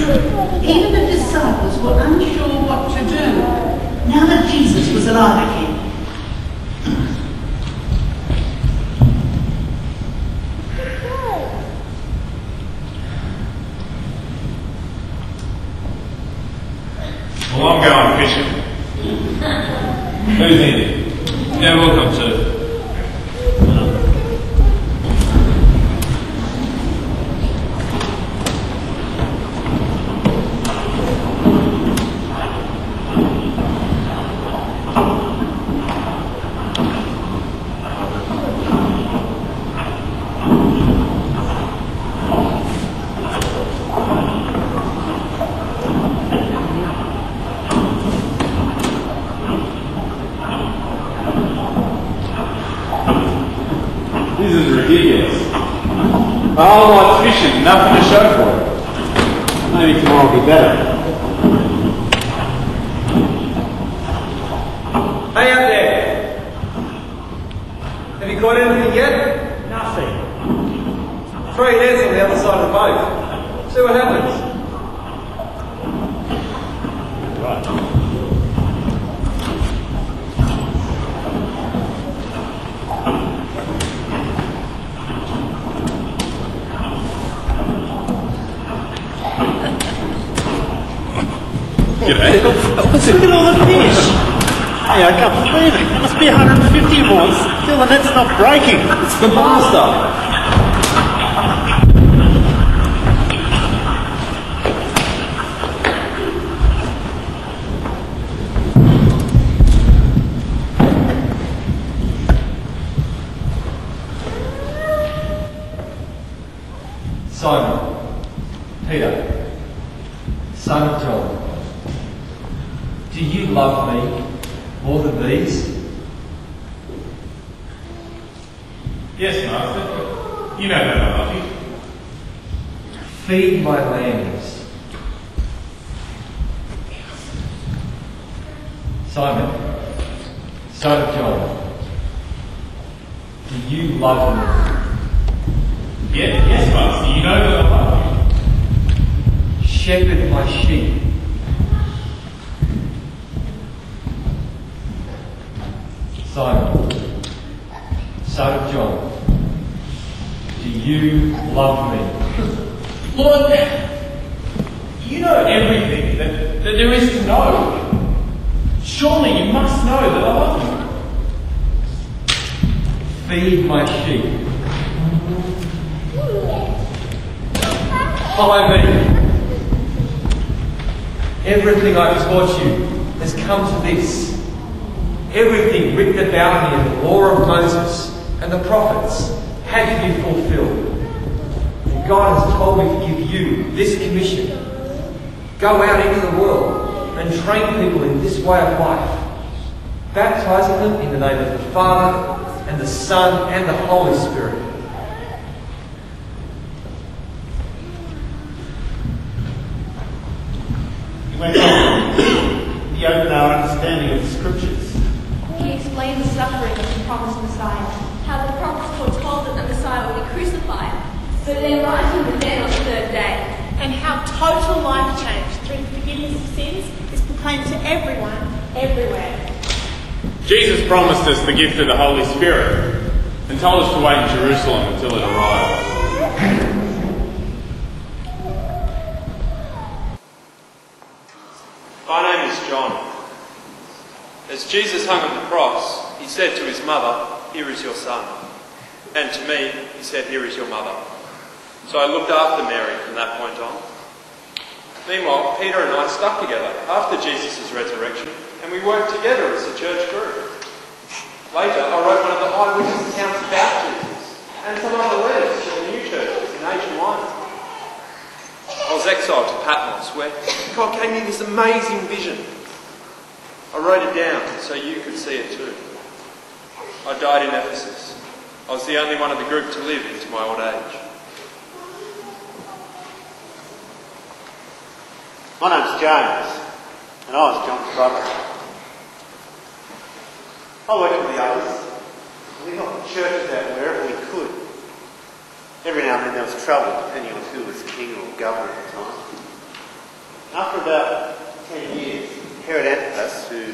Even the disciples were unsure what to do, now that Jesus was alive again. Well, I'm going fishing. Who's in? Yeah, we'll come too. This is ridiculous. Oh, like fishing, nothing to show for it. Maybe tomorrow will be better. Hey out there! Have you caught anything yet? Nothing. 3 heads on the other side of the boat. See what happens. Right. G'day. Look at all the fish. Hey, I can't believe it. There must be 150 more. Still, the net's not breaking. It's the master. Simon, Peter, son of John, do you love me more than these? Yes, Master. You know that I love you. Feed my lambs. Simon, son of John, do you love me? Yes, Master. You know that I love you. Shepherd my sheep. Simon, son of John, do you love me? Lord, you know everything that there is to know. Surely you must know that I love you. Feed my sheep. Follow me. Everything I've taught you has come to this. Everything written about me in the law of Moses and the prophets had to be fulfilled. And God has told me to give you this commission. Go out into the world and train people in this way of life, baptizing them in the name of the Father and the Son and the Holy Spirit. He went on. He opened our understanding of the scriptures. He explained the suffering of the promised Messiah, how the prophets foretold that the Messiah would be crucified, but then rise from the dead on the 3rd day. And how total life change through the forgiveness of sins is proclaimed to everyone, everywhere. Jesus promised us the gift of the Holy Spirit and told us to wait in Jerusalem until it arrives. My name is John. As Jesus hung on the cross, he said to his mother, "Here is your son." And to me, he said, "Here is your mother." So I looked after Mary from that point on. Meanwhile, Peter and I stuck together after Jesus' resurrection, and we worked together as a church group. Later, I wrote one of the eyewitness accounts about Jesus, and some other letters to the new churches in Asia Minor. I was exiled to Patmos, where God gave me this amazing vision. I wrote it down so you could see it too. I died in Ephesus. I was the only one of the group to live into my old age. My name's James, and I was John's brother. I worked with the others. We helped churches out wherever we could. Every now and then there was trouble, depending on who was king or governor at the time. After about 10 years, Herod Antipas, who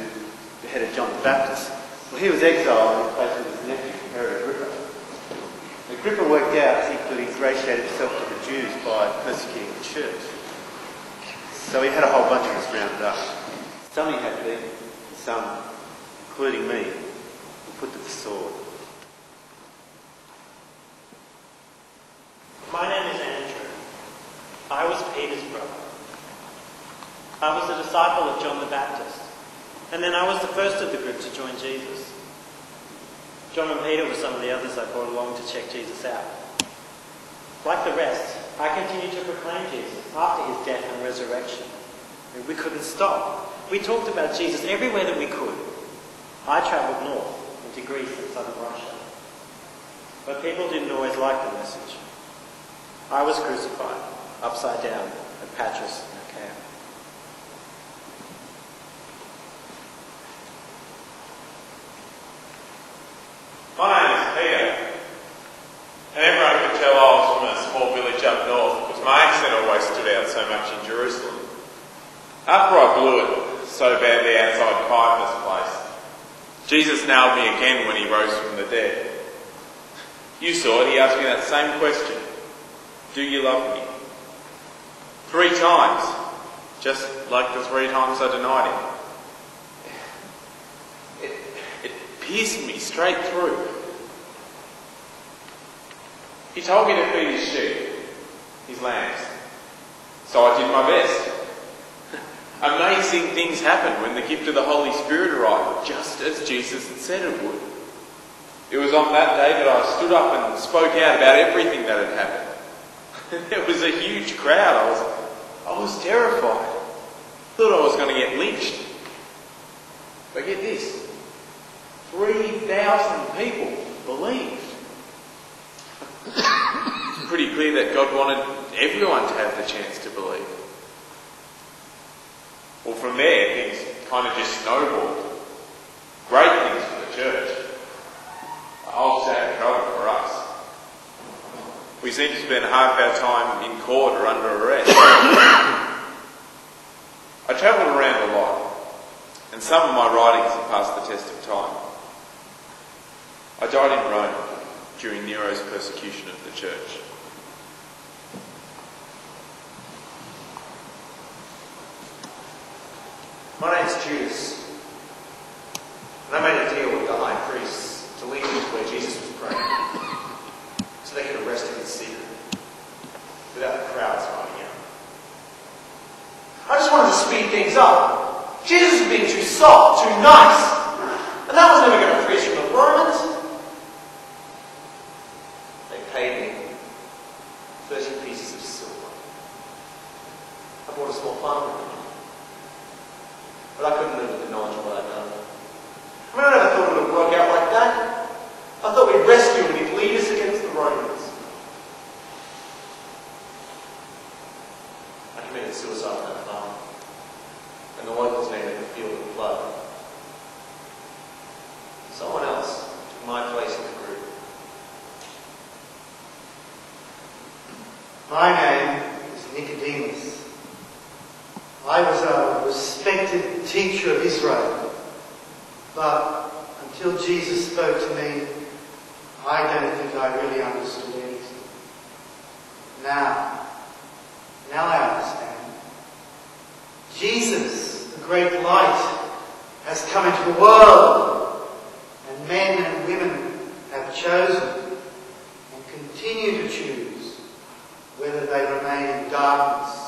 beheaded John the Baptist, well, he was exiled and replaced with his nephew, Herod Agrippa. Agrippa worked out he could ingratiate himself to the Jews by persecuting the church. So he had a whole bunch of us rounded up. Some he had beaten, and some, including me, were put to the sword. My name is Andrew. I was Peter's brother. I was a disciple of John the Baptist, and then I was the first of the group to join Jesus. John and Peter were some of the others I brought along to check Jesus out. Like the rest, I continued to proclaim Jesus after his death and resurrection. We couldn't stop. We talked about Jesus everywhere that we could. I travelled north into Greece and southern Russia. But people didn't always like the message. I was crucified, upside down, at Patras in Achaia. My name is Peter, and everyone could tell I was from a small village up north because my accent always stood out so much in Jerusalem. After I blew it so badly outside Caiaphas' place, Jesus nailed me again when he rose from the dead. You saw it, he asked me that same question. Do you love me? 3 times, just like the 3 times I denied him. It pierced me straight through. He told me to feed his sheep, his lambs. So I did my best. Amazing things happened when the gift of the Holy Spirit arrived, just as Jesus had said it would. It was on that day that I stood up and spoke out about everything that had happened. There was a huge crowd. I was terrified. Thought I was going to get lynched. But get this, 3,000 people believed. It's pretty clear that God wanted everyone to have the chance to believe. Well, from there, things kind of just snowballed. Great things for the church. A whole stack of trouble for us. We seem to spend half our time in court or under arrest. I travelled around a lot, and some of my writings have passed the test of time. I died in Rome during Nero's persecution of the church. My name's Judas, and I made a deal with the high priests to lead them to where Jesus was praying, so they could arrest him in secret, without the crowds finding out. I just wanted to speed things up. Jesus was being too soft, too nice, and that was never going to free us from the Romans. They paid me 30 pieces of silver. I bought a small farm with them. But I couldn't live with the knowledge of what I'd done. I mean, I never thought it would work out like that. I thought we'd rescue him and he'd lead us against the Romans. I committed suicide on that farm, and the locals named it the Field of Blood. Someone else took my place in the group. My name is Nicodemus. I was a respected teacher of Israel, but until Jesus spoke to me, I don't think I really understood anything. Now I understand. Jesus, the great light, has come into the world, and men and women have chosen and continue to choose whether they remain in darkness